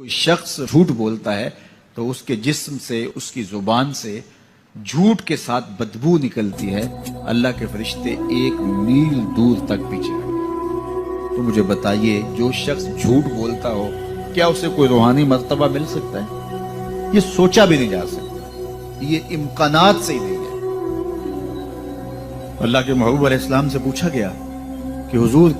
کوئی شخص جھوٹ بولتا ہے تو اس کے جسم سے، اس کی زبان سے جھوٹ کے ساتھ بدبو نکلتی ہے، اللہ کے فرشتے 1 میل دور تک پیچھے رہتے ہیں۔ تو مجھے بتائیے، جو شخص جھوٹ بولتا ہو کیا اسے کوئی روحانی مرتبہ مل سکتا ہے؟ یہ سوچا بھی نہیں جا سکتا، یہ امکانات سے ہی نہیں ہے۔ اللہ کے محبوب علیہ السلام سے پوچھا گیا کہ حضور،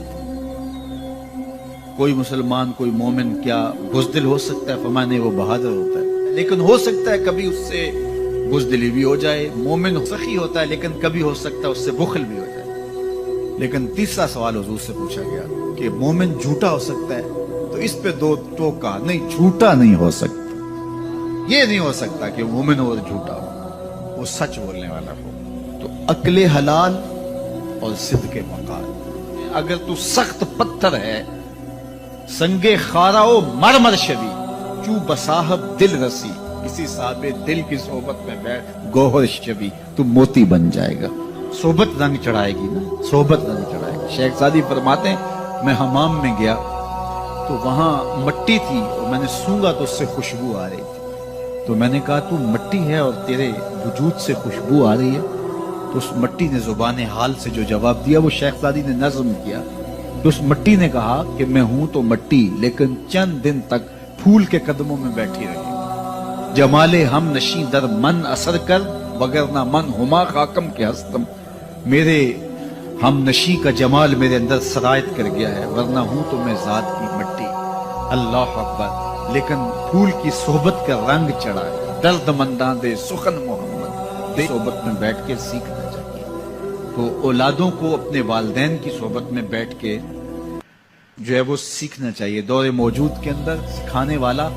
کوئی مسلمان، کوئی مومن کیا بزدل ہو سکتا ہے؟ فرمایا نہیں، وہ بہادر ہوتا ہے، لیکن ہو سکتا ہے کبھی اس سے بزدلی بھی ہو جائے۔ مومن سخی ہوتا ہے لیکن کبھی ہو سکتا ہے اس سے بخل بھی ہو جائے۔ لیکن تیسرا سوال حضور سے پوچھا گیا کہ مومن جھوٹا ہو سکتا ہے؟ تو اس پہ 2 ٹوکا، نہیں، جھوٹا نہیں ہو سکتا۔ یہ نہیں ہو سکتا کہ مومن ہو اور جھوٹا ہو، وہ سچ بولنے والا ہو۔ تو عقل حلال اور صدق مقال۔ اگر تو سخت پتھر ہے، سنگے خاراو مرمر شبی، چو بصاحب دل رسی، کسی صاحب دل کی صحبت میں بیٹھ گوہر شبی، تو موتی بن جائے گا۔ صحبت رنگ چڑھائے گی نا، صحبت رنگ چڑھائے گی۔ شیخ سعدی فرماتے ہیں، میں حمام میں گیا تو وہاں مٹی تھی اور میں نے سونگا تو اس سے خوشبو آ رہی تھی۔ تو میں نے کہا، تو مٹی ہے اور تیرے وجود سے خوشبو آ رہی ہے؟ تو اس مٹی نے زبان حال سے جو جواب دیا وہ شیخ سعدی نے نظم کیا۔ تو اس مٹی نے کہا کہ میں ہوں تو مٹی، لیکن چند دن تک پھول کے قدموں میں بیٹھی رہی۔ جمال ہم نشیں در من اثر کر، وگرنہ من ہما خاکم کے ہستم۔ میرے ہم نشیں کا جمال میرے اندر سرایت کر گیا ہے، ورنہ ہوں تو میں ذات کی مٹی۔ اللہ اکبر۔ لیکن پھول کی صحبت کا رنگ چڑھا ہے، درد منداں دے سخن محمد دے صحبت میں بیٹھ کے سیکھنا چاہیے۔ تو اولادوں کو اپنے والدین کی صحبت میں بیٹھ کے جو ہے وہ سیکھنا چاہیے۔ دور موجود کے اندر سکھانے والا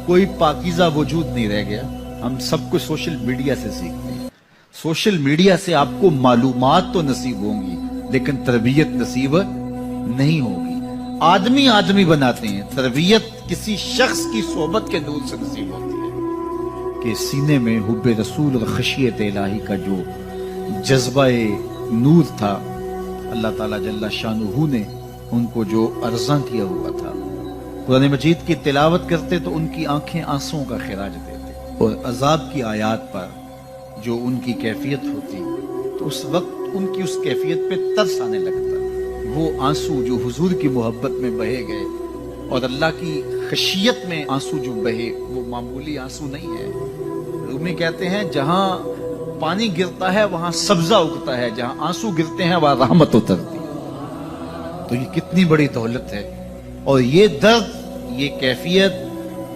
کوئی پاکیزہ وجود نہیں رہ گیا۔ ہم سب کو سوشل میڈیا سے سیکھتے ہیں۔ سوشل میڈیا سے آپ کو معلومات تو نصیب ہوں گی لیکن تربیت نصیب نہیں ہوگی۔ آدمی بناتے ہیں، تربیت کسی شخص کی صحبت کے نور سے نصیب ہوتی ہے کہ سینے میں حب رسول اور خشیت الہی کا جو جذبہ نور تھا، اللہ تعالیٰ جل شانہ نے ان کو جو عرضاں کیا ہوا تھا۔ قرآن مجید کی تلاوت کرتے تو ان کی آنکھیں آنسوں کا خراج دیتے، اور عذاب کی آیات پر جو ان کی کیفیت ہوتی تو اس وقت ان کی اس کیفیت پہ ترس آنے لگتا۔ وہ آنسو جو حضور کی محبت میں بہے گئے اور اللہ کی خشیت میں آنسو جو بہے، وہ معمولی آنسو نہیں ہے۔ رومی کہتے ہیں، جہاں پانی گرتا ہے وہاں سبزہ اگتا ہے، جہاں آنسو گرتے ہیں وہاں رحمت اترتی ہے۔ تو یہ کتنی بڑی دولت ہے، اور یہ درد، یہ کیفیت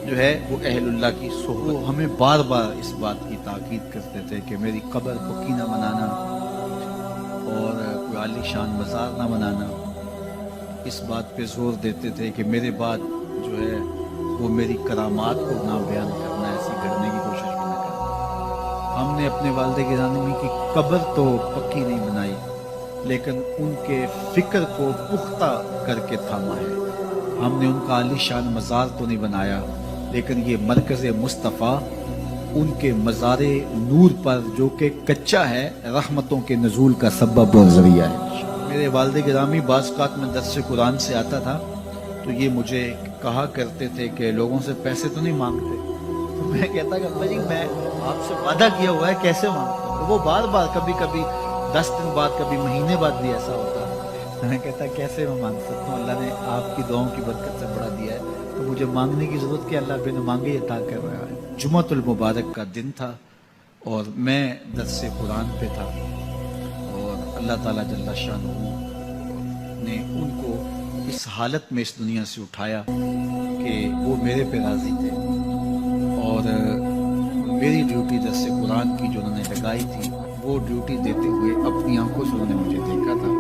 جو ہے وہ اہل اللہ کی صحبت۔ ہمیں بار بار اس بات کی تاکید کرتے تھے کہ میری قبر پکی نہ بنانا اور کوئی عالی شان مزار نہ بنانا۔ اس بات پہ زور دیتے تھے کہ میرے بعد جو ہے وہ میری کرامات کو نہ بیان کرنا، ایسی کرنے کی کوشش بھی نہ کرنا۔ ہم نے اپنے والد گرامی کی قبر تو پکی نہیں بنائی، لیکن ان کے فکر کو پختہ کر کے تھاما ہے۔ ہم نے ان کا عالی شان مزار تو نہیں بنایا، لیکن یہ مرکز مصطفیٰ ان کے مزار نور پر جو کہ کچا ہے، رحمتوں کے نزول کا سبب اور ذریعہ ہے۔ میرے والد گرامی بعض اوقات میں درس قرآن سے آتا تھا تو یہ مجھے کہا کرتے تھے کہ لوگوں سے پیسے تو نہیں مانگتے؟ تو میں کہتا کہ ابا جی، میں آپ سے وعدہ کیا ہوا ہے، کیسے مانگتا ہوں؟ تو وہ بار بار، کبھی کبھی 10 دن بعد، کبھی مہینے بعد بھی ایسا ہوتا ہے۔ میں کہتا کیسے میں مانگ سکتا ہوں؟ اللہ نے آپ کی دعاؤں کی برکت سے بڑا دیا ہے، تو مجھے مانگنے کی ضرورت کیا؟ اللہ بن مانگے عطا کر رہا ہے۔ جمعۃ المبارک کا دن تھا اور میں درس قرآن پہ تھا، اور اللہ تعالیٰ جل شانہ نے ان کو اس حالت میں اس دنیا سے اٹھایا کہ وہ میرے پہ راضی تھے، اور میری ڈیوٹی درس قرآن کی جو انہوں نے لگائی تھی وہ ڈیوٹی دیتے ہوئے اپنی آنکھوں سے انہوں نے مجھے دیکھا تھا۔